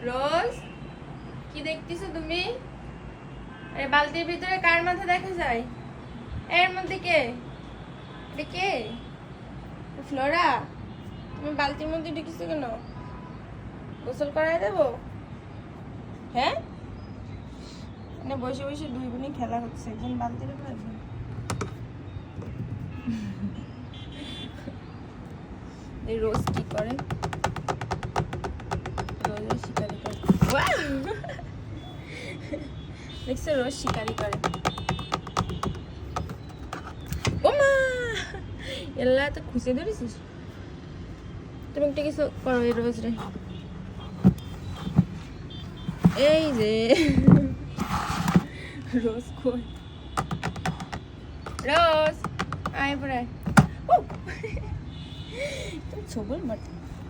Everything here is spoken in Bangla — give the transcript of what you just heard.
রোজ কি দেখতেছো তুমি? আরে বালতির ভিতরে কার মাথা দেখা যায়? এর মধ্যে কে? এটা কে? ফ্লোরা, তুমি বালতির মধ্যে ঢুকিছো কেন? গোসল করাই দেবো? হ্যাঁ, মানে বসে বসে দুই বোনই খেলা হচ্ছে, একজন বালতির উপর একজন। রোজ কি করে? রোজ শিকারি করে। দেখছো, রোজ শিকারি করে। ও মা, এল্লা তো খুশি ধরেছিস। তুমি একটা কিছু করো এই রোজ রে। এই যে রোজ কই? রোজ আয় পড়ে। তুমি ছবল মারতে